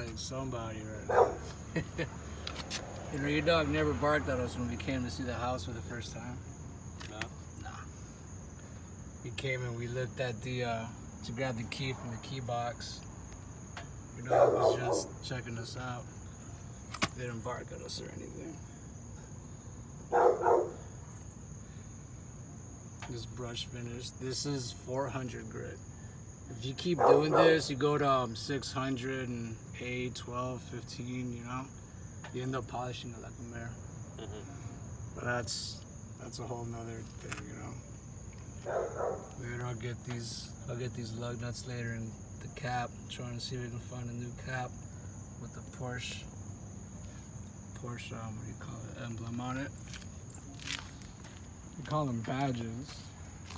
like somebody right now. You know, your dog never barked at us when we came to see the house for the first time. No? Nah. We came and we looked at the, to grab the key from the key box. Your dog was just checking us out. They didn't bark at us or anything. This brush finish, this is 400 grit. If you keep doing this, you go to 600 and 8, 12, 15, you know? You end up polishing it like a mirror. But that's a whole nother thing, you know? Later I'll get these lug nuts later in the cap, trying to see if we can find a new cap with the Porsche, what do you call it, emblem on it. We call them badges.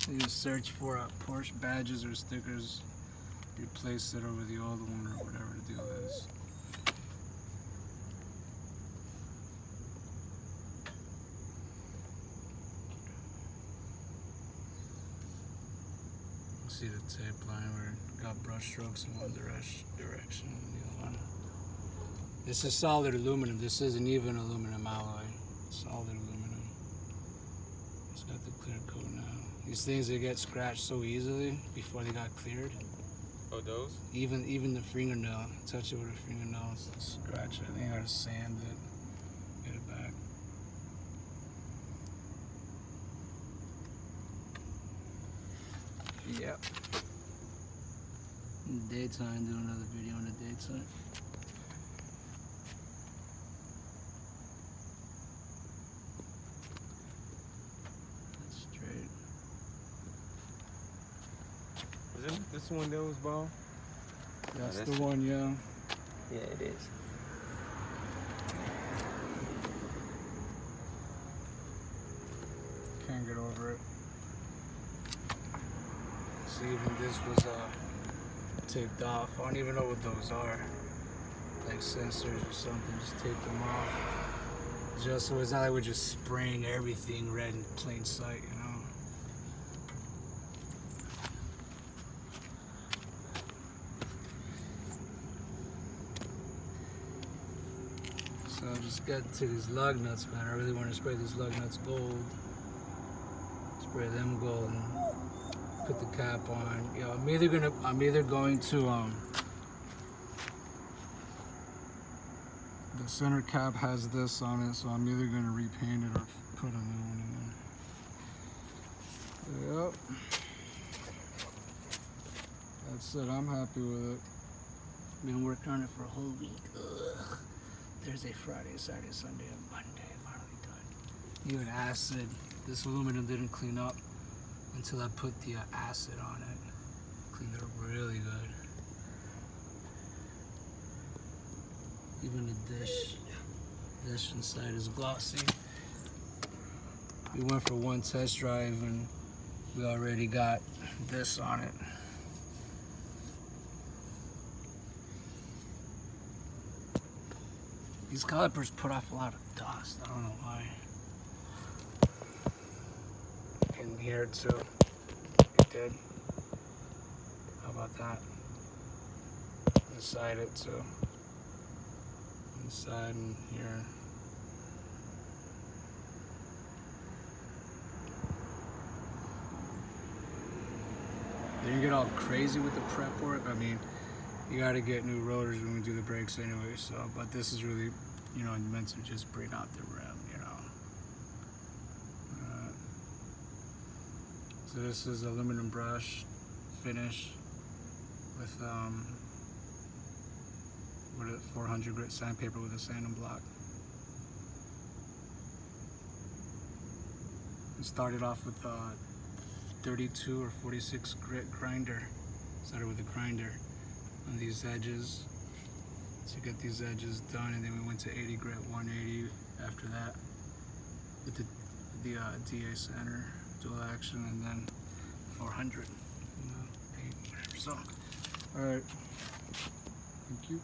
You just search for Porsche badges or stickers, replace it over the old one or whatever the deal is. See the tape line where it got brush strokes in one direction and the other one. This is solid aluminum. This isn't even aluminum alloy. It's solid aluminum. It's got the clear coat now. These things, they get scratched so easily before they got cleared. Oh, those? Even the fingernail. Touch it with a fingernail, scratch it. Then you gotta sand it, get it back. Yep. In the daytime, do another video in the daytime. That's straight. Is this one those, ball? That's the one, yeah. Yeah, it is. Can't get over it. See, even this was taped off. I don't even know what those are. Like sensors or something. Just tape them off. Just so it's not like we're just spraying everything red in plain sight, you know? So I'll just get to these lug nuts, man. I really want to spray these lug nuts gold. Spray them gold and put the cap on. You know, I'm either going to the center cap has this on it, so I'm either going to repaint it or put a new one in there. Yep. That's it. I'm happy with it. Been working on it for a whole week. Ugh. Thursday, Friday, Saturday, Sunday, and Monday. Finally done. Even acid. This aluminum didn't clean up until I put the acid on it. Cleaned it up really good. Even the dish inside is glossy. We went for one test drive and we already got this on it. These calipers put off a lot of dust. I don't know why. In here too. It did. How about that? Inside it too. Inside and here. Didn't get all crazy with the prep work. I mean, you gotta get new rotors when we do the brakes anyway, so, but this is really, you know, meant to just bring out the rim, you know. So this is aluminum brush finish with 400 grit sandpaper with a sanding block. We started off with 32 or 46 grit grinder. Started with a grinder on these edges to get these edges done, and then we went to 80 grit, 180 after that with the DA center, dual action, and then 400 paint, whatever. So, all right, thank you.